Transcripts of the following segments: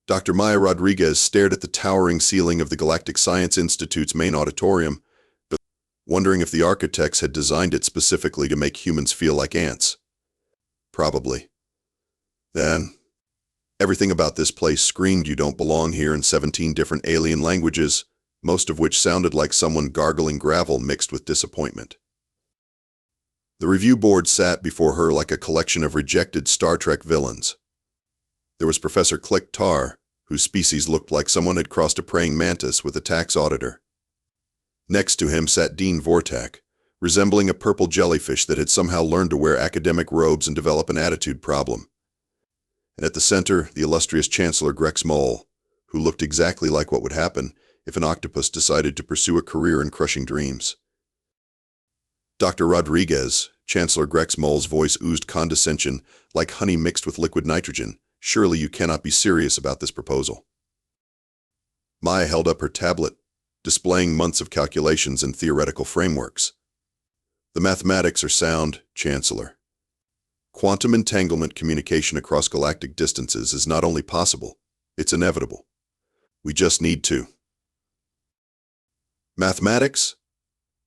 Dr. Maya Rodriguez stared at the towering ceiling of the Galactic Science Institute's main auditorium, wondering if the architects had designed it specifically to make humans feel like ants. Probably. Then, everything about this place screamed you don't belong here in 17 different alien languages, most of which sounded like someone gargling gravel mixed with disappointment. The review board sat before her like a collection of rejected Star Trek villains. There was Professor Click Tar, whose species looked like someone had crossed a praying mantis with a tax auditor. Next to him sat Dean Vortak, resembling a purple jellyfish that had somehow learned to wear academic robes and develop an attitude problem. And at the center, the illustrious Chancellor Grex Mole, who looked exactly like what would happen if an octopus decided to pursue a career in crushing dreams. Dr. Rodriguez, Chancellor Grex Mole's voice oozed condescension like honey mixed with liquid nitrogen. Surely you cannot be serious about this proposal. Maya held up her tablet, displaying months of calculations and theoretical frameworks. The mathematics are sound, Chancellor. Quantum entanglement communication across galactic distances is not only possible, it's inevitable. We just need to. Mathematics?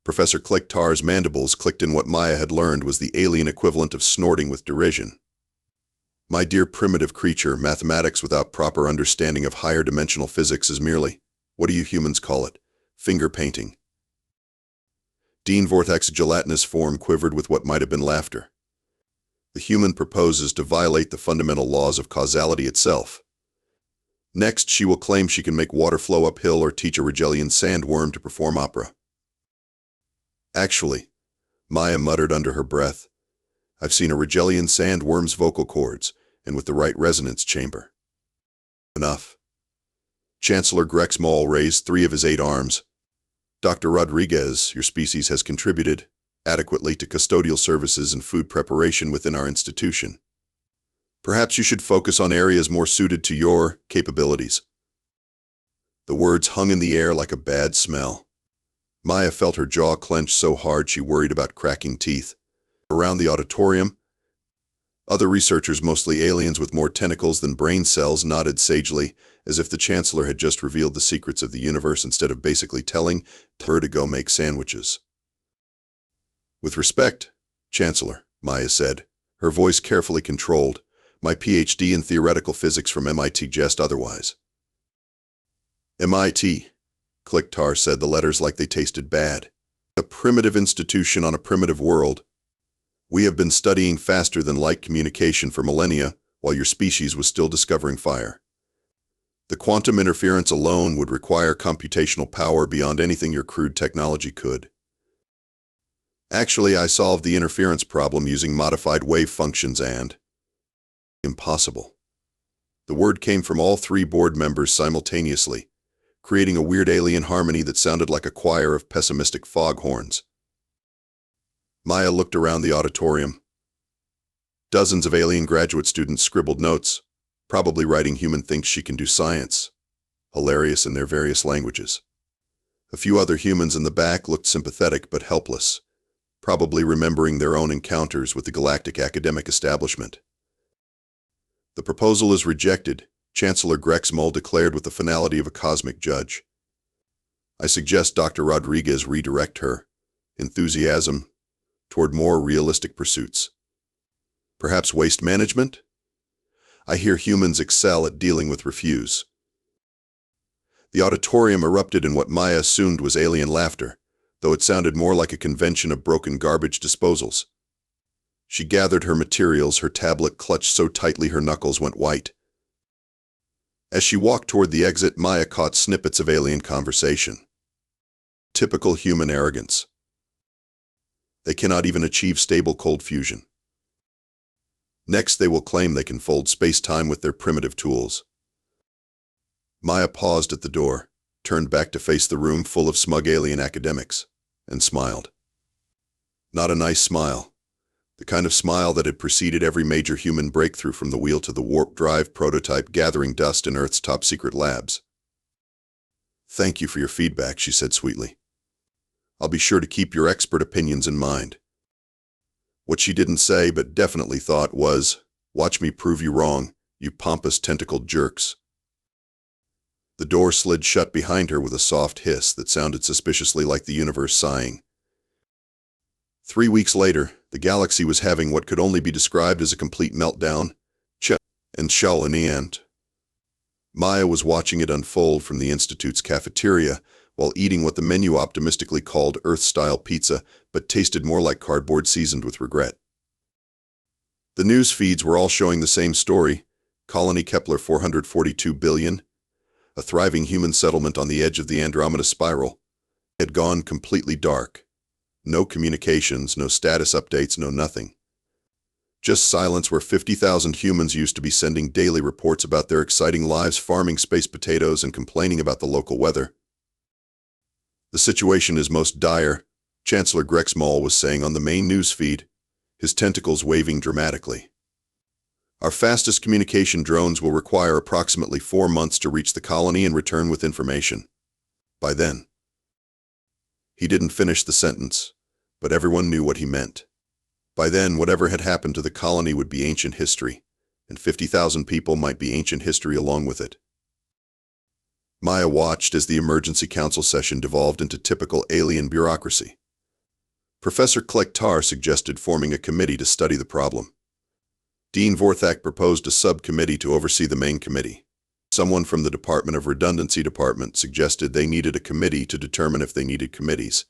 Professor Clicktar's mandibles clicked in what Maya had learned was the alien equivalent of snorting with derision. My dear primitive creature, mathematics without proper understanding of higher dimensional physics is merely, what do you humans call it, finger painting. Dean Vortak's gelatinous form quivered with what might have been laughter. The human proposes to violate the fundamental laws of causality itself. Next, she will claim she can make water flow uphill or teach a Rigellian sandworm to perform opera. Actually, Maya muttered under her breath, I've seen a Rigellian sandworm's vocal cords, and with the right resonance chamber. Enough. Chancellor Grex Mole raised 3 of his 8 arms. Dr. Rodriguez, your species has contributed adequately to custodial services and food preparation within our institution. Perhaps you should focus on areas more suited to your capabilities. The words hung in the air like a bad smell. Maya felt her jaw clench so hard she worried about cracking teeth. Around the auditorium, other researchers, mostly aliens with more tentacles than brain cells, nodded sagely, as if the Chancellor had just revealed the secrets of the universe instead of basically telling her to go make sandwiches. With respect, Chancellor, Maya said, her voice carefully controlled, my PhD in theoretical physics from MIT just otherwise. MIT, Clicktar said, the letters like they tasted bad. A primitive institution on a primitive world. We have been studying faster than light communication for millennia, while your species was still discovering fire. The quantum interference alone would require computational power beyond anything your crude technology could. Actually, I solved the interference problem using modified wave functions and... Impossible. The word came from all 3 board members simultaneously, creating a weird alien harmony that sounded like a choir of pessimistic foghorns. Maya looked around the auditorium. Dozens of alien graduate students scribbled notes, probably writing human thinks she can do science, hilarious in their various languages. A few other humans in the back looked sympathetic but helpless, probably remembering their own encounters with the galactic academic establishment. The proposal is rejected, Chancellor Grex Mole declared with the finality of a cosmic judge. I suggest Dr. Rodriguez redirect her enthusiasm toward more realistic pursuits. Perhaps waste management? I hear humans excel at dealing with refuse. The auditorium erupted in what Maya assumed was alien laughter, though it sounded more like a convention of broken garbage disposals. She gathered her materials, her tablet clutched so tightly her knuckles went white. As she walked toward the exit, Maya caught snippets of alien conversation. Typical human arrogance. They cannot even achieve stable cold fusion. Next, they will claim they can fold space-time with their primitive tools. Maya paused at the door, turned back to face the room full of smug alien academics, and smiled. Not a nice smile. The kind of smile that had preceded every major human breakthrough from the wheel to the warp drive prototype gathering dust in Earth's top-secret labs. Thank you for your feedback, she said sweetly. I'll be sure to keep your expert opinions in mind. What she didn't say but definitely thought was, watch me prove you wrong, you pompous tentacled jerks. The door slid shut behind her with a soft hiss that sounded suspiciously like the universe sighing. 3 weeks later, the galaxy was having what could only be described as a complete meltdown, and shell in the end. Maya was watching it unfold from the Institute's cafeteria while eating what the menu optimistically called Earth-style pizza, but tasted more like cardboard seasoned with regret. The news feeds were all showing the same story: Colony Kepler 442 billion, a thriving human settlement on the edge of the Andromeda spiral, had gone completely dark. No communications, no status updates, no nothing. Just silence where 50,000 humans used to be sending daily reports about their exciting lives farming space potatoes and complaining about the local weather. The situation is most dire, Chancellor Grexmall was saying on the main news feed, his tentacles waving dramatically. Our fastest communication drones will require approximately 4 months to reach the colony and return with information. By then. He didn't finish the sentence, but everyone knew what he meant. By then, whatever had happened to the colony would be ancient history, and 50,000 people might be ancient history along with it. Maya watched as the emergency council session devolved into typical alien bureaucracy. Professor Klektar suggested forming a committee to study the problem. Dean Vorthak proposed a subcommittee to oversee the main committee. Someone from the Department of Redundancy Department suggested they needed a committee to determine if they needed committees.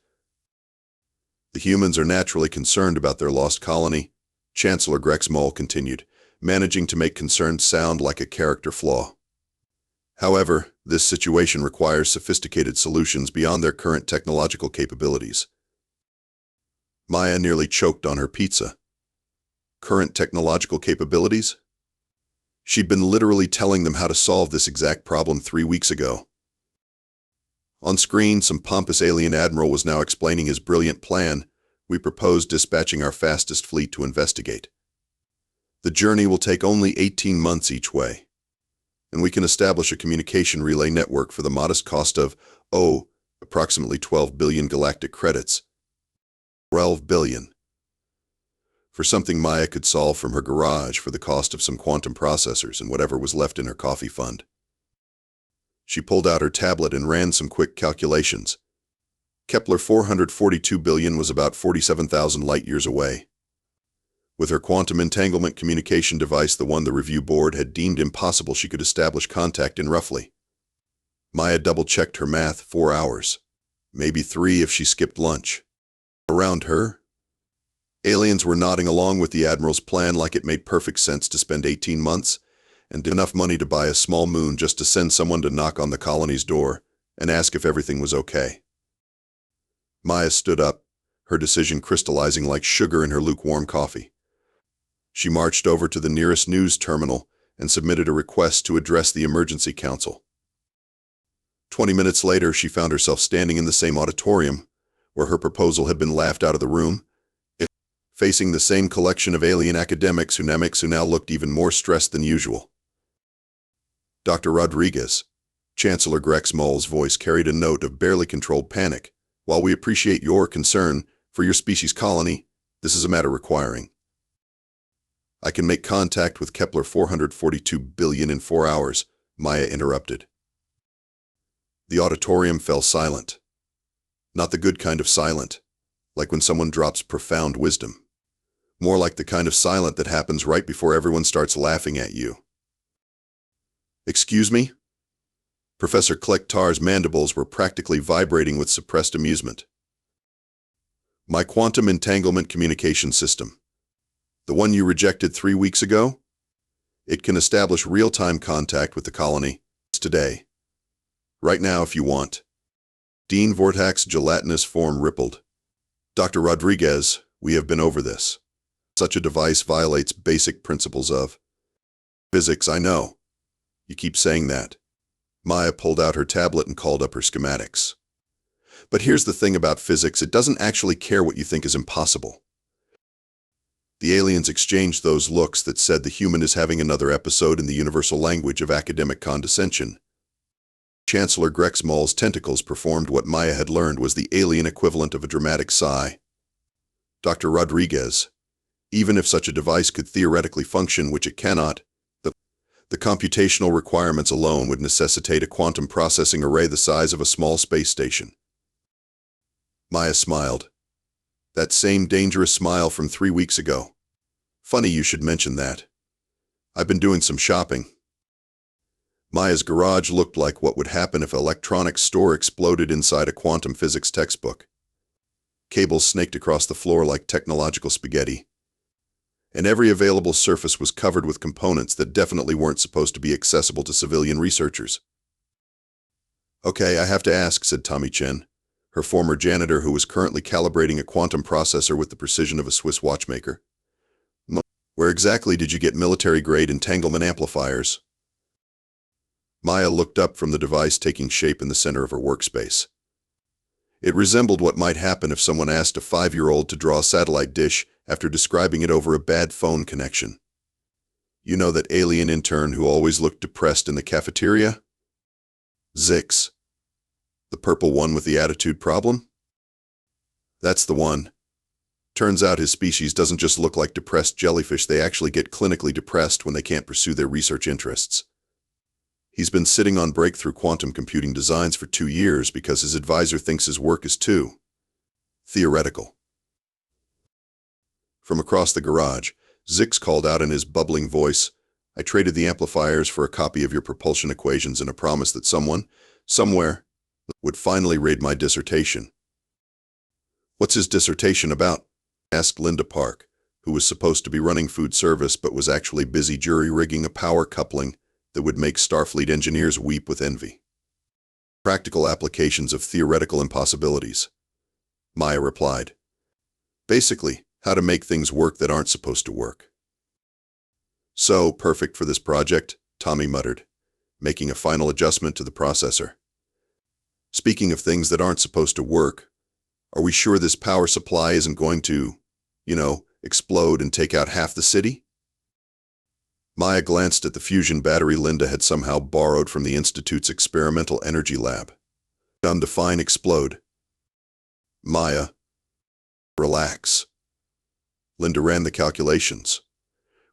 The humans are naturally concerned about their lost colony, Chancellor Grexmall continued, managing to make concern sound like a character flaw. However, this situation requires sophisticated solutions beyond their current technological capabilities. Maya nearly choked on her pizza. Current technological capabilities? She'd been literally telling them how to solve this exact problem 3 weeks ago. On screen, some pompous alien admiral was now explaining his brilliant plan. We propose dispatching our fastest fleet to investigate. The journey will take only 18 months each way, and we can establish a communication relay network for the modest cost of, approximately 12 billion galactic credits. 12 billion. For something Maya could solve from her garage for the cost of some quantum processors and whatever was left in her coffee fund. She pulled out her tablet and ran some quick calculations. Kepler 442 billion was about 47,000 light-years away. With her quantum entanglement communication device, the one the review board had deemed impossible, she could establish contact in roughly. Maya double-checked her math: 4 hours. Maybe 3 if she skipped lunch. Around her, aliens were nodding along with the Admiral's plan like it made perfect sense to spend 18 months and enough money to buy a small moon just to send someone to knock on the colony's door and ask if everything was okay. Maya stood up, her decision crystallizing like sugar in her lukewarm coffee. She marched over to the nearest news terminal and submitted a request to address the emergency council. 20 minutes later, she found herself standing in the same auditorium where her proposal had been laughed out of the room, facing the same collection of alien academics who now looked even more stressed than usual. Dr. Rodriguez, Chancellor Grexmall's voice carried a note of barely controlled panic. While we appreciate your concern for your species colony, this is a matter requiring. I can make contact with Kepler 442 billion in 4 hours, Maya interrupted. The auditorium fell silent. Not the good kind of silent, like when someone drops profound wisdom. More like the kind of silent that happens right before everyone starts laughing at you. Excuse me? Professor Klektar's mandibles were practically vibrating with suppressed amusement. My quantum entanglement communication system. The one you rejected 3 weeks ago? It can establish real-time contact with the colony today. Right now if you want. Dean Vorthak's gelatinous form rippled. Dr. Rodriguez, we have been over this. Such a device violates basic principles of physics, I know. You keep saying that. Maya pulled out her tablet and called up her schematics. But here's the thing about physics, it doesn't actually care what you think is impossible. The aliens exchanged those looks that said the human is having another episode in the universal language of academic condescension. Chancellor Grexmall's tentacles performed what Maya had learned was the alien equivalent of a dramatic sigh. Dr. Rodriguez, even if such a device could theoretically function, which it cannot, The computational requirements alone would necessitate a quantum processing array the size of a small space station. Maya smiled. That same dangerous smile from 3 weeks ago. Funny you should mention that. I've been doing some shopping. Maya's garage looked like what would happen if an electronics store exploded inside a quantum physics textbook. Cables snaked across the floor like technological spaghetti, and every available surface was covered with components that definitely weren't supposed to be accessible to civilian researchers. Okay, I have to ask, said Tommy Chen, her former janitor who was currently calibrating a quantum processor with the precision of a Swiss watchmaker. Where exactly did you get military-grade entanglement amplifiers? Maya looked up from the device taking shape in the center of her workspace. It resembled what might happen if someone asked a 5-year-old to draw a satellite dish after describing it over a bad phone connection. You know that alien intern who always looked depressed in the cafeteria? Zix. The purple one with the attitude problem? That's the one. Turns out his species doesn't just look like depressed jellyfish, they actually get clinically depressed when they can't pursue their research interests. He's been sitting on breakthrough quantum computing designs for 2 years because his advisor thinks his work is too theoretical. From across the garage, Zix called out in his bubbling voice, I traded the amplifiers for a copy of your propulsion equations and a promise that someone, somewhere, would finally read my dissertation. What's his dissertation about? Asked Linda Park, who was supposed to be running food service but was actually busy jury-rigging a power coupling that would make Starfleet engineers weep with envy. Practical applications of theoretical impossibilities. Maya replied. Basically, how to make things work that aren't supposed to work. So, perfect for this project, Tommy muttered, making a final adjustment to the processor. Speaking of things that aren't supposed to work, are we sure this power supply isn't going to, explode and take out half the city? Maya glanced at the fusion battery Linda had somehow borrowed from the Institute's experimental energy lab. Undefine explode. Maya. Relax. Linda ran the calculations.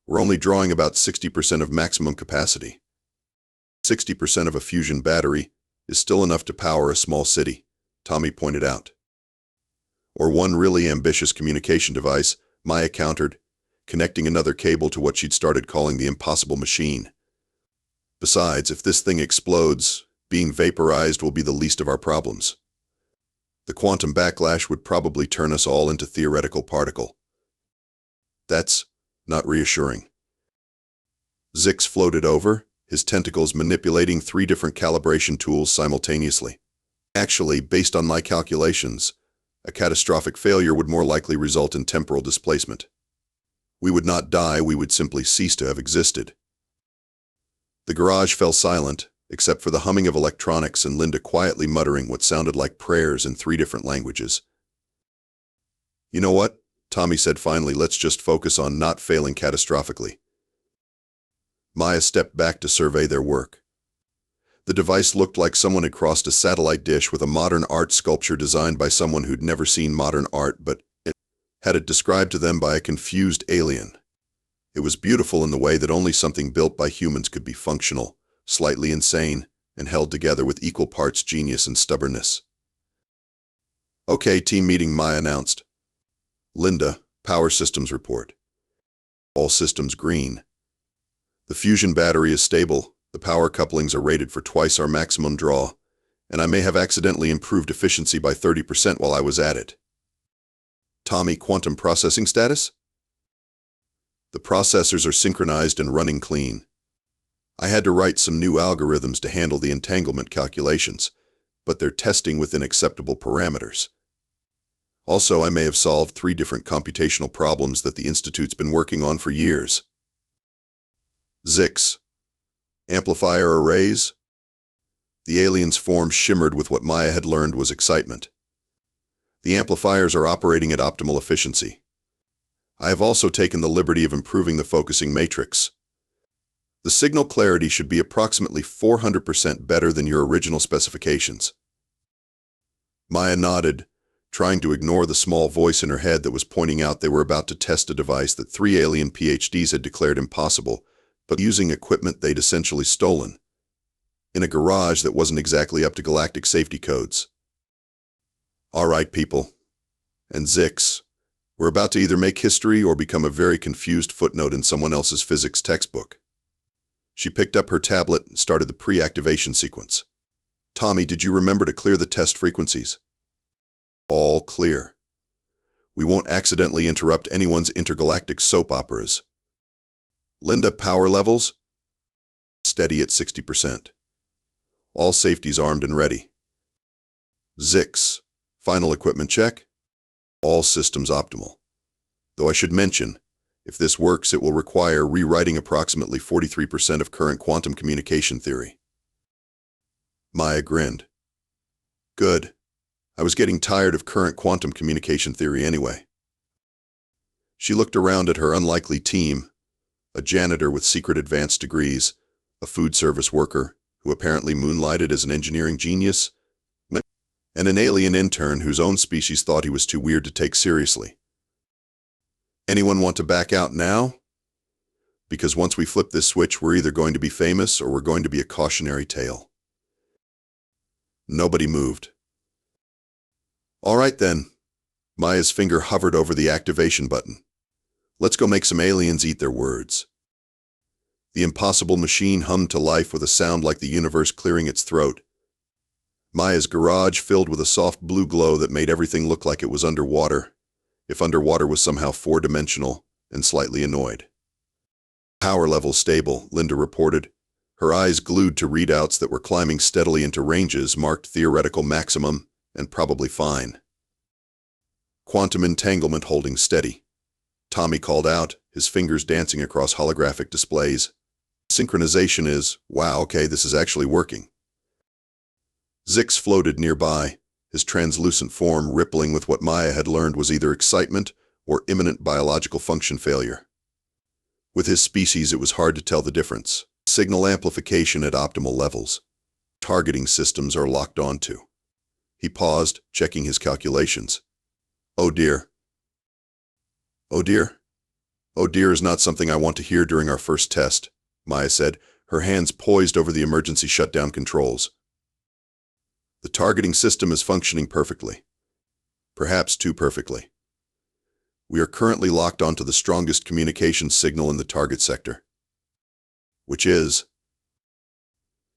We're only drawing about 60% of maximum capacity. 60% of a fusion battery is still enough to power a small city, Tommy pointed out. Or one really ambitious communication device, Maya countered, connecting another cable to what she'd started calling the impossible machine. Besides, if this thing explodes, being vaporized will be the least of our problems. The quantum backlash would probably turn us all into theoretical particle. That's not reassuring. Zix floated over, his tentacles manipulating 3 different calibration tools simultaneously. Actually, based on my calculations, a catastrophic failure would more likely result in temporal displacement. We would not die, we would simply cease to have existed. The garage fell silent, except for the humming of electronics and Linda quietly muttering what sounded like prayers in 3 different languages. You know what? Tommy said finally, let's just focus on not failing catastrophically. Maya stepped back to survey their work. The device looked like someone had crossed a satellite dish with a modern art sculpture designed by someone who'd never seen modern art, but had it described to them by a confused alien. It was beautiful in the way that only something built by humans could be functional, slightly insane, and held together with equal parts genius and stubbornness. Okay, team meeting, Maya announced. Linda, power systems report. All systems green. The fusion battery is stable, the power couplings are rated for twice our maximum draw, and I may have accidentally improved efficiency by 30% while I was at it. Tommy, quantum processing status? The processors are synchronized and running clean. I had to write some new algorithms to handle the entanglement calculations, but they're testing within acceptable parameters. Also, I may have solved 3 different computational problems that the Institute's been working on for years. Zix. Amplifier arrays? The alien's form shimmered with what Maya had learned was excitement. The amplifiers are operating at optimal efficiency. I have also taken the liberty of improving the focusing matrix. The signal clarity should be approximately 400% better than your original specifications. Maya nodded, trying to ignore the small voice in her head that was pointing out they were about to test a device that 3 alien PhDs had declared impossible, but using equipment they'd essentially stolen, in a garage that wasn't exactly up to galactic safety codes. All right, people. And Zix, we're about to either make history or become a very confused footnote in someone else's physics textbook. She picked up her tablet and started the pre-activation sequence. Tommy, did you remember to clear the test frequencies? All clear. We won't accidentally interrupt anyone's intergalactic soap operas. Linda, power levels? Steady at 60%. All safeties armed and ready. Zix, final equipment check? All systems optimal. Though I should mention, if this works, it will require rewriting approximately 43% of current quantum communication theory. Maya grinned. Good. I was getting tired of current quantum communication theory anyway. She looked around at her unlikely team, a janitor with secret advanced degrees, a food service worker who apparently moonlighted as an engineering genius, and an alien intern whose own species thought he was too weird to take seriously. Anyone want to back out now? Because once we flip this switch, we're either going to be famous or we're going to be a cautionary tale. Nobody moved. All right then. Maya's finger hovered over the activation button. Let's go make some aliens eat their words. The impossible machine hummed to life with a sound like the universe clearing its throat. Maya's garage filled with a soft blue glow that made everything look like it was underwater, if underwater was somehow four-dimensional, and slightly annoyed. Power level stable, Linda reported, her eyes glued to readouts that were climbing steadily into ranges marked theoretical maximum and probably fine. Quantum entanglement holding steady. Tommy called out, his fingers dancing across holographic displays. Synchronization is, wow, okay, this is actually working. Zix floated nearby, his translucent form rippling with what Maya had learned was either excitement or imminent biological function failure. With his species, it was hard to tell the difference. Signal amplification at optimal levels. Targeting systems are locked onto. He paused, checking his calculations. Oh dear. Oh dear. Oh dear is not something I want to hear during our first test, Maya said, her hands poised over the emergency shutdown controls. The targeting system is functioning perfectly. Perhaps too perfectly. We are currently locked onto the strongest communication signal in the target sector, which is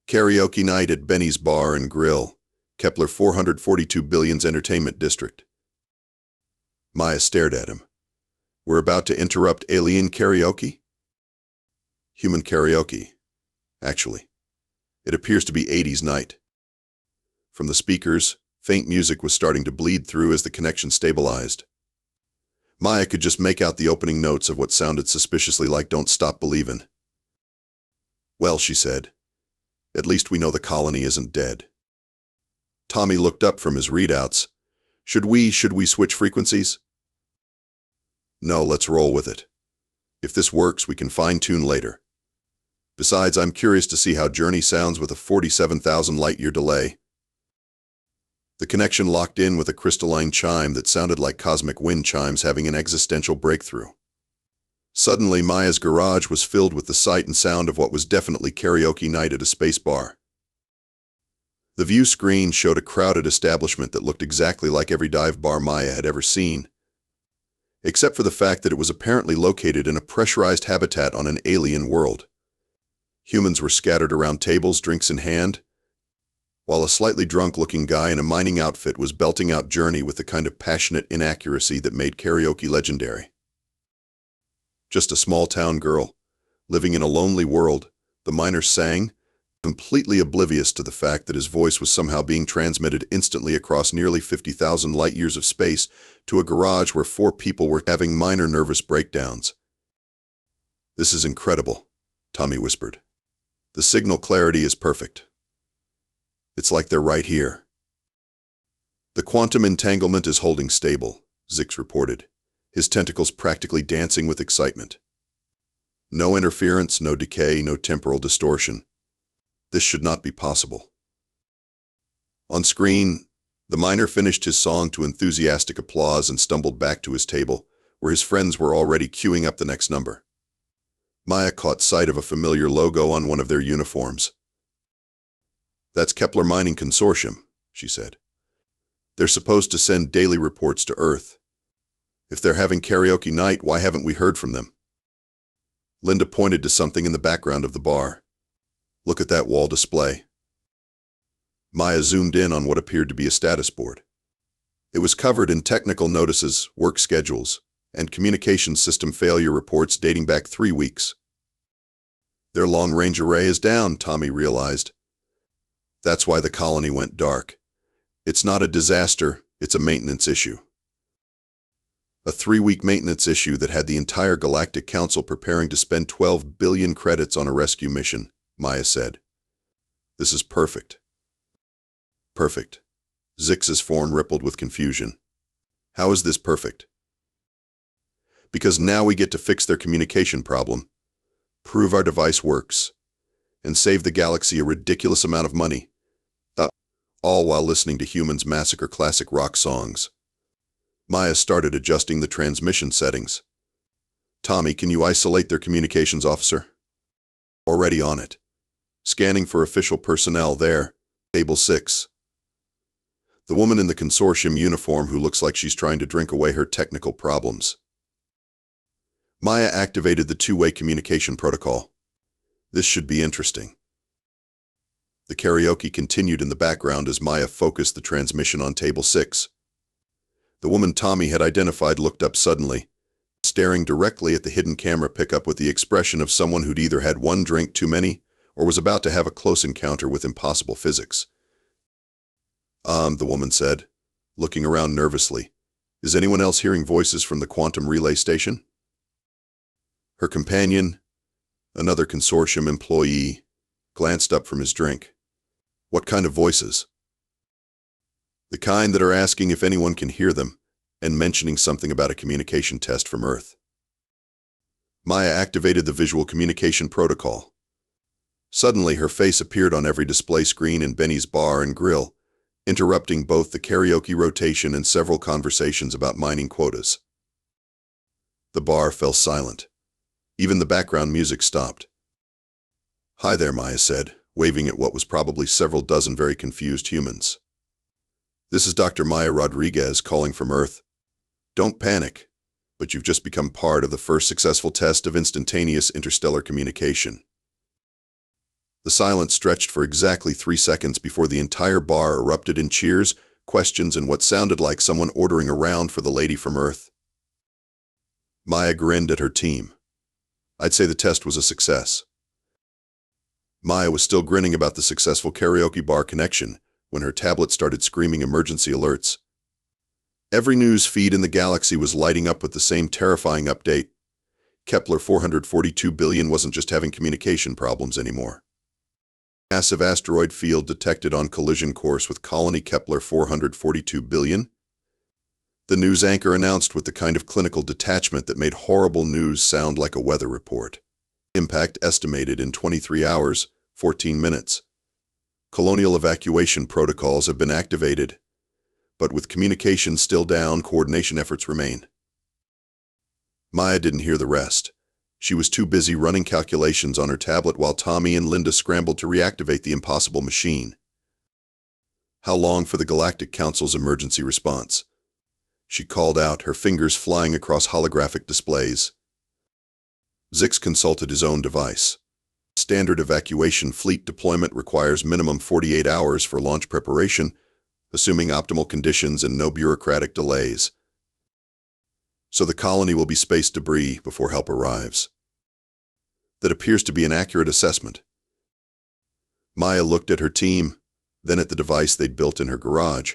karaoke night at Benny's Bar and Grill, Kepler 442 Billion's Entertainment District. Maya stared at him. We're about to interrupt alien karaoke? Human karaoke, actually. It appears to be 80s night. From the speakers, faint music was starting to bleed through as the connection stabilized. Maya could just make out the opening notes of what sounded suspiciously like Don't Stop Believin'. Well, she said, at least we know the colony isn't dead. Tommy looked up from his readouts. Should we switch frequencies? No, let's roll with it. If this works, we can fine-tune later. Besides, I'm curious to see how Journey sounds with a 47,000 light-year delay. The connection locked in with a crystalline chime that sounded like cosmic wind chimes having an existential breakthrough. Suddenly, Maya's garage was filled with the sight and sound of what was definitely karaoke night at a space bar. The view screen showed a crowded establishment that looked exactly like every dive bar Maya had ever seen, except for the fact that it was apparently located in a pressurized habitat on an alien world. Humans were scattered around tables, drinks in hand, while a slightly drunk-looking guy in a mining outfit was belting out Journey with the kind of passionate inaccuracy that made karaoke legendary. Just a small-town girl, living in a lonely world, the miner sang, completely oblivious to the fact that his voice was somehow being transmitted instantly across nearly 50,000 light-years of space to a garage where 4 people were having minor nervous breakdowns. This is incredible, Tommy whispered. The signal clarity is perfect. It's like they're right here. The quantum entanglement is holding stable, Zix reported, his tentacles practically dancing with excitement. No interference, no decay, no temporal distortion. This should not be possible. On screen, the miner finished his song to enthusiastic applause and stumbled back to his table, where his friends were already queuing up the next number. Maya caught sight of a familiar logo on one of their uniforms. "That's Kepler Mining Consortium," she said. "They're supposed to send daily reports to Earth. If they're having karaoke night, why haven't we heard from them?" Linda pointed to something in the background of the bar. "Look at that wall display." Maya zoomed in on what appeared to be a status board. It was covered in technical notices, work schedules, and communication system failure reports dating back 3 weeks. "Their long-range array is down," Tommy realized. "That's why the colony went dark. It's not a disaster, it's a maintenance issue." A 3-week maintenance issue that had the entire Galactic Council preparing to spend 12 billion credits on a rescue mission, Maya said. "This is perfect." "Perfect." Zix's form rippled with confusion. "How is this perfect?" "Because now we get to fix their communication problem, prove our device works, and save the galaxy a ridiculous amount of money. All while listening to humans massacre classic rock songs." Maya started adjusting the transmission settings. "Tommy, can you isolate their communications officer?" "Already on it. Scanning for official personnel there. Table 6. The woman in the consortium uniform who looks like she's trying to drink away her technical problems." Maya activated the two-way communication protocol. "This should be interesting." The karaoke continued in the background as Maya focused the transmission on table 6. The woman Tommy had identified looked up suddenly, staring directly at the hidden camera pickup with the expression of someone who'd either had one drink too many or was about to have a close encounter with impossible physics. The woman said, looking around nervously. "Is anyone else hearing voices from the quantum relay station?" Her companion, another consortium employee, glanced up from his drink. "What kind of voices?" "The kind that are asking if anyone can hear them, and mentioning something about a communication test from Earth." Maya activated the visual communication protocol. Suddenly, her face appeared on every display screen in Benny's bar and grill, interrupting both the karaoke rotation and several conversations about mining quotas. The bar fell silent. Even the background music stopped. "Hi there," Maya said, waving at what was probably several dozen very confused humans. "This is Dr. Maya Rodriguez calling from Earth. Don't panic, but you've just become part of the first successful test of instantaneous interstellar communication." The silence stretched for exactly 3 seconds before the entire bar erupted in cheers, questions, and what sounded like someone ordering a round for the lady from Earth. Maya grinned at her team. "I'd say the test was a success." Maya was still grinning about the successful karaoke bar connection when her tablet started screaming emergency alerts. Every news feed in the galaxy was lighting up with the same terrifying update. Kepler 442 billion wasn't just having communication problems anymore. Massive asteroid field detected on collision course with colony Kepler 442 billion. The news anchor announced with the kind of clinical detachment that made horrible news sound like a weather report. Impact estimated in 23 hours, 14 minutes. Colonial evacuation protocols have been activated, but with communication still down, coordination efforts remain. Maya didn't hear the rest. She was too busy running calculations on her tablet while Tommy and Linda scrambled to reactivate the impossible machine. "How long for the Galactic Council's emergency response?" she called out, her fingers flying across holographic displays. Zix consulted his own device. "Standard evacuation fleet deployment requires minimum 48 hours for launch preparation, assuming optimal conditions and no bureaucratic delays. So the colony will be space debris before help arrives." That appears to be an accurate assessment. Maya looked at her team, then at the device they'd built in her garage,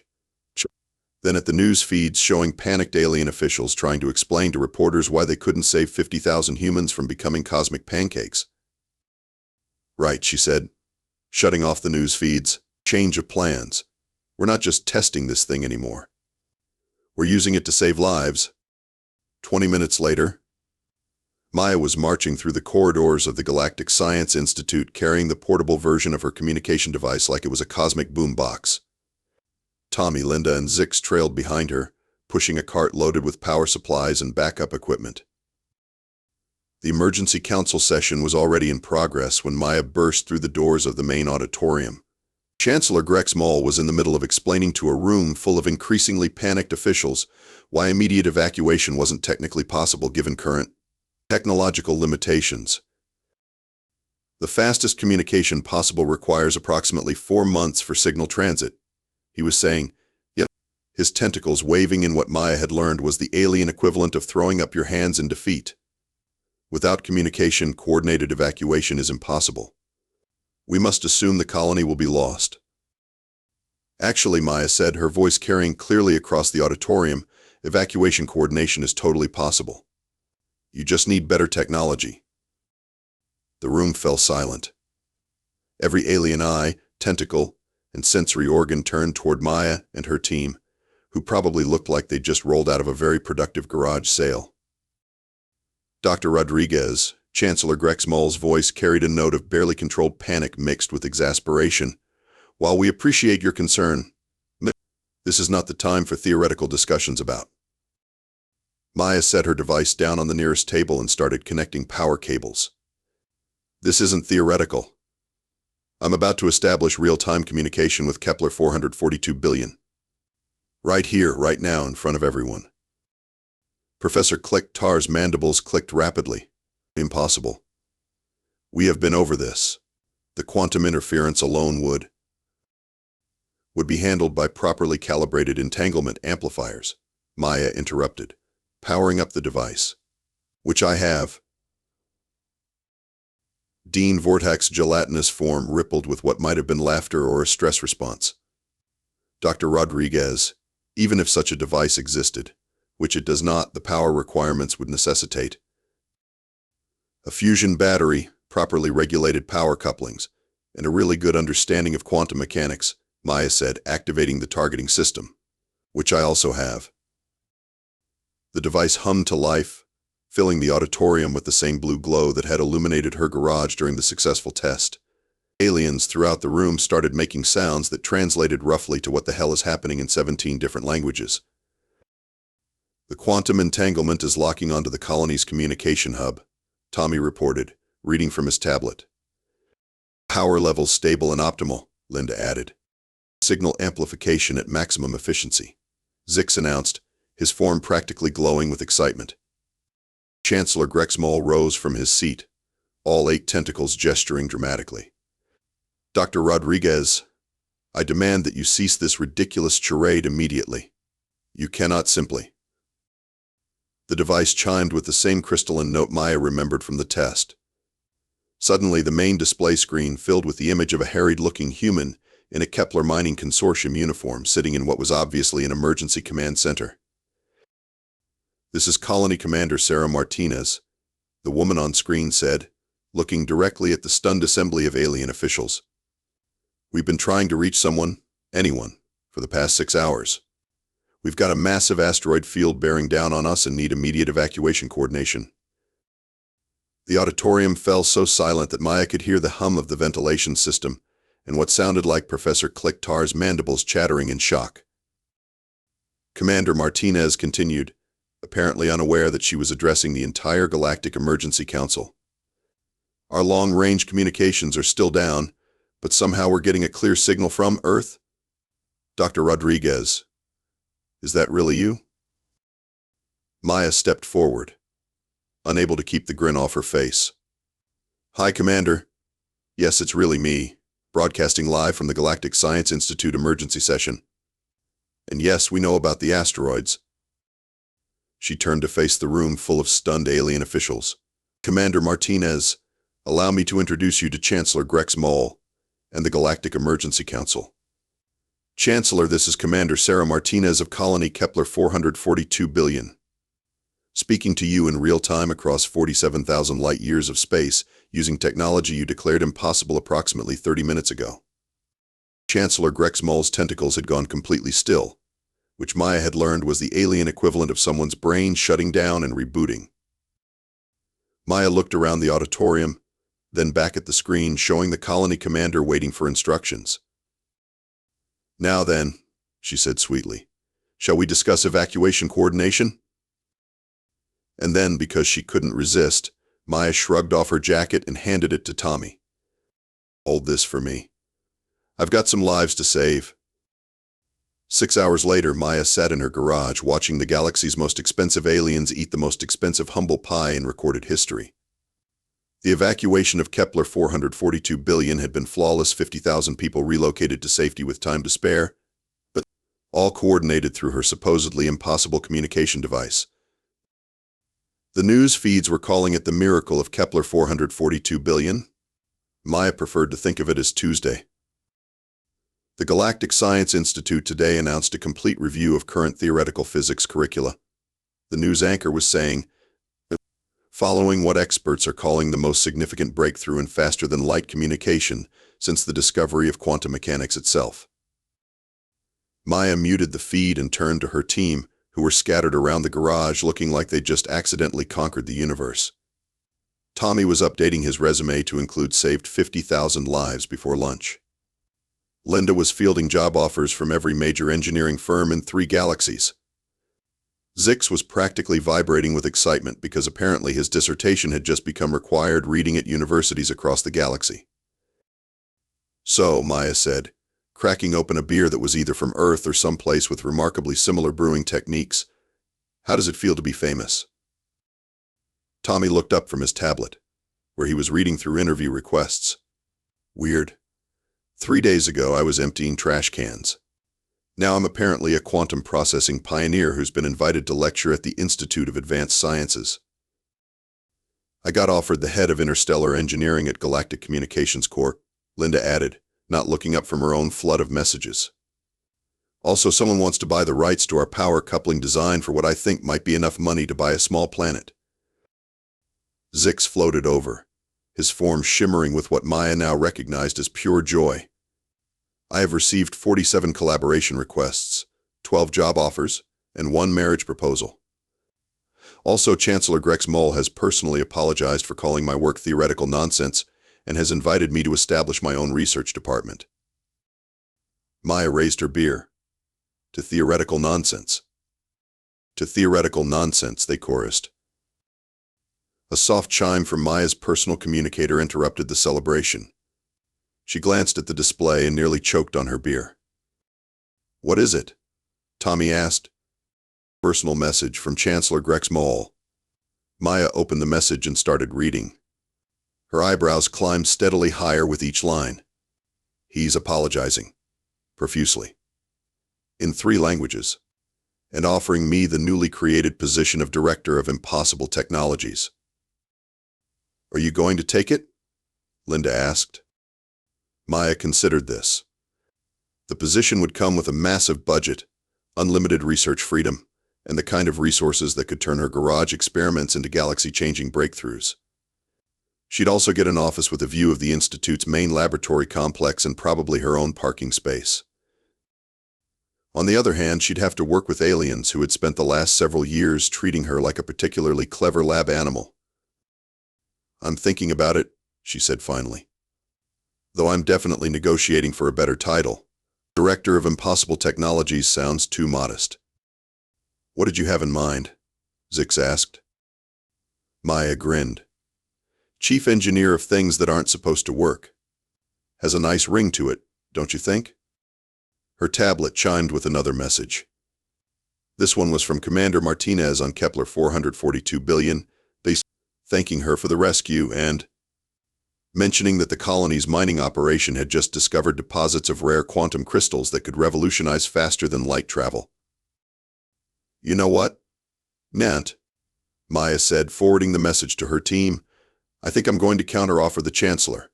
then at the news feeds showing panicked alien officials trying to explain to reporters why they couldn't save 50,000 humans from becoming cosmic pancakes. "Right," she said, shutting off the news feeds. "Change of plans. We're not just testing this thing anymore. We're using it to save lives." 20 minutes later, Maya was marching through the corridors of the Galactic Science Institute carrying the portable version of her communication device like it was a cosmic boombox. Tommy, Linda, and Zix trailed behind her, pushing a cart loaded with power supplies and backup equipment. The emergency council session was already in progress when Maya burst through the doors of the main auditorium. Chancellor Grex Moll was in the middle of explaining to a room full of increasingly panicked officials why immediate evacuation wasn't technically possible given current technological limitations. The fastest communication possible requires approximately 4 months for signal transit, he was saying, yet his tentacles waving in what Maya had learned was the alien equivalent of throwing up your hands in defeat. Without communication, coordinated evacuation is impossible. We must assume the colony will be lost. Actually, Maya said, her voice carrying clearly across the auditorium, evacuation coordination is totally possible. You just need better technology. The room fell silent. Every alien eye, tentacle, and sensory organ turned toward Maya and her team, who probably looked like they'd just rolled out of a very productive garage sale. Dr. Rodriguez, Chancellor Grex Moll's voice carried a note of barely controlled panic mixed with exasperation. While we appreciate your concern, this is not the time for theoretical discussions about. Maya set her device down on the nearest table and started connecting power cables. This isn't theoretical. I'm about to establish real-time communication with Kepler 442 billion. Right here, right now, in front of everyone. Professor Tar's mandibles clicked rapidly. Impossible. We have been over this. The quantum interference alone would be handled by properly calibrated entanglement amplifiers, Maya interrupted, powering up the device. Which I have. Dean Vortak's gelatinous form rippled with what might have been laughter or a stress response. Dr. Rodriguez, even if such a device existed, which it does not, the power requirements would necessitate a fusion battery, properly regulated power couplings, and a really good understanding of quantum mechanics, Maya said, activating the targeting system, which I also have. The device hummed to life, filling the auditorium with the same blue glow that had illuminated her garage during the successful test. Aliens throughout the room started making sounds that translated roughly to what the hell is happening in 17 different languages. The quantum entanglement is locking onto the colony's communication hub, Tommy reported, reading from his tablet. Power levels stable and optimal, Linda added. Signal amplification at maximum efficiency, Zix announced, his form practically glowing with excitement. Chancellor Grex Moll rose from his seat, all 8 tentacles gesturing dramatically. Dr. Rodriguez, I demand that you cease this ridiculous charade immediately. You cannot simply. The device chimed with the same crystalline note Maya remembered from the test. Suddenly, the main display screen filled with the image of a harried-looking human in a Kepler Mining Consortium uniform sitting in what was obviously an emergency command center. This is Colony Commander Sarah Martinez, the woman on screen said, looking directly at the stunned assembly of alien officials. We've been trying to reach anyone, for the past 6 hours. We've got a massive asteroid field bearing down on us and need immediate evacuation coordination. The auditorium fell so silent that Maya could hear the hum of the ventilation system and what sounded like Professor Tar's mandibles chattering in shock. Commander Martinez continued, apparently unaware that she was addressing the entire Galactic Emergency Council. Our long-range communications are still down, but somehow we're getting a clear signal from Earth. Dr. Rodriguez, is that really you? Maya stepped forward, unable to keep the grin off her face. Hi, Commander. Yes, it's really me, broadcasting live from the Galactic Science Institute emergency session. And yes, we know about the asteroids. She turned to face the room full of stunned alien officials. Commander Martinez, allow me to introduce you to Chancellor Grex Moll and the Galactic Emergency Council. Chancellor, this is Commander Sarah Martinez of Colony Kepler 442 billion. Speaking to you in real time across 47,000 light-years of space using technology you declared impossible approximately 30 minutes ago. Chancellor Grex Moll's tentacles had gone completely still, which Maya had learned was the alien equivalent of someone's brain shutting down and rebooting. Maya looked around the auditorium, then back at the screen showing the colony commander waiting for instructions. Now then, she said sweetly, shall we discuss evacuation coordination? And then, because she couldn't resist, Maya shrugged off her jacket and handed it to Tommy. Hold this for me. I've got some lives to save. 6 hours later, Maya sat in her garage watching the galaxy's most expensive aliens eat the most expensive humble pie in recorded history. The evacuation of Kepler 442 billion had been flawless. 50,000 people relocated to safety with time to spare, but all coordinated through her supposedly impossible communication device. The news feeds were calling it the miracle of Kepler 442 billion. Maya preferred to think of it as Tuesday. The Galactic Science Institute today announced a complete review of current theoretical physics curricula. The news anchor was saying, following what experts are calling the most significant breakthrough in faster-than-light communication since the discovery of quantum mechanics itself. Maya muted the feed and turned to her team, who were scattered around the garage looking like they'd just accidentally conquered the universe. Tommy was updating his resume to include saved 50,000 lives before lunch. Linda was fielding job offers from every major engineering firm in 3 galaxies. Zix was practically vibrating with excitement because apparently his dissertation had just become required reading at universities across the galaxy. So, Maya said, cracking open a beer that was either from Earth or someplace with remarkably similar brewing techniques, how does it feel to be famous? Tommy looked up from his tablet, where he was reading through interview requests. Weird. 3 days ago I was emptying trash cans. Now I'm apparently a quantum processing pioneer who's been invited to lecture at the Institute of Advanced Sciences. I got offered the head of interstellar engineering at Galactic Communications Corp, Linda added, not looking up from her own flood of messages. Also, someone wants to buy the rights to our power coupling design for what I think might be enough money to buy a small planet. Zix floated over, his form shimmering with what Maya now recognized as pure joy. I have received 47 collaboration requests, 12 job offers, and 1 marriage proposal. Also, Chancellor Grex Moll has personally apologized for calling my work theoretical nonsense and has invited me to establish my own research department. Maya raised her beer. To theoretical nonsense. To theoretical nonsense, they chorused. A soft chime from Maya's personal communicator interrupted the celebration. She glanced at the display and nearly choked on her beer. What is it? Tommy asked. Personal message from Chancellor Grex Moll. Maya opened the message and started reading. Her eyebrows climbed steadily higher with each line. He's apologizing. Profusely. In 3 languages. And offering me the newly created position of Director of Impossible Technologies. Are you going to take it? Linda asked. Maya considered this. The position would come with a massive budget, unlimited research freedom, and the kind of resources that could turn her garage experiments into galaxy-changing breakthroughs. She'd also get an office with a view of the Institute's main laboratory complex and probably her own parking space. On the other hand, she'd have to work with aliens who had spent the last several years treating her like a particularly clever lab animal. I'm thinking about it, she said finally. Though I'm definitely negotiating for a better title. Director of Impossible Technologies sounds too modest. What did you have in mind? Zix asked. Maya grinned. Chief Engineer of Things That Aren't Supposed to Work. Has a nice ring to it, don't you think? Her tablet chimed with another message. This one was from Commander Martinez on Kepler 442 billion, thanking her for the rescue and mentioning that the colony's mining operation had just discovered deposits of rare quantum crystals that could revolutionize faster-than-light travel. You know what, Nant? Maya said, forwarding the message to her team. I think I'm going to counteroffer the Chancellor.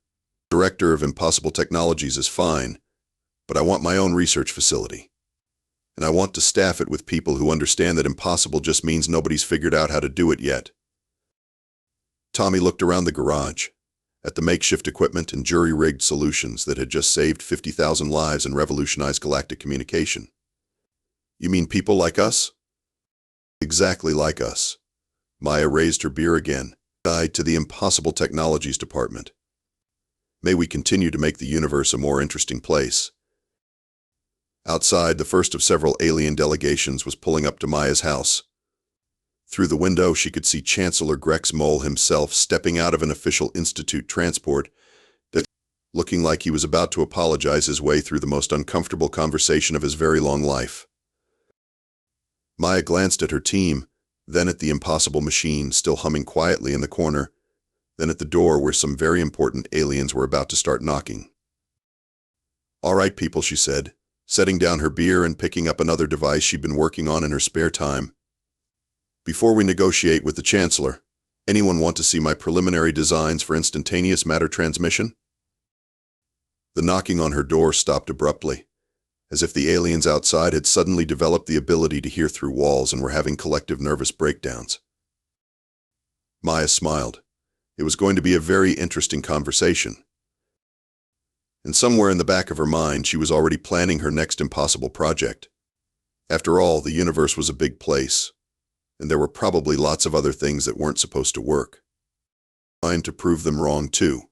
Director of Impossible Technologies is fine, but I want my own research facility. And I want to staff it with people who understand that impossible just means nobody's figured out how to do it yet. Tommy looked around the garage, at the makeshift equipment and jury-rigged solutions that had just saved 50,000 lives and revolutionized galactic communication. You mean people like us? Exactly like us. Maya raised her beer again, tied to the Impossible Technologies Department. May we continue to make the universe a more interesting place. Outside, the first of several alien delegations was pulling up to Maya's house. Through the window, she could see Chancellor Grex Mole himself stepping out of an official institute transport, looking like he was about to apologize his way through the most uncomfortable conversation of his very long life. Maya glanced at her team, then at the impossible machine still humming quietly in the corner, then at the door where some very important aliens were about to start knocking. "All right, people," she said, setting down her beer and picking up another device she'd been working on in her spare time. "Before we negotiate with the Chancellor, anyone want to see my preliminary designs for instantaneous matter transmission?" The knocking on her door stopped abruptly, as if the aliens outside had suddenly developed the ability to hear through walls and were having collective nervous breakdowns. Maya smiled. It was going to be a very interesting conversation. And somewhere in the back of her mind, she was already planning her next impossible project. After all, the universe was a big place, and there were probably lots of other things that weren't supposed to work. Trying to prove them wrong, too.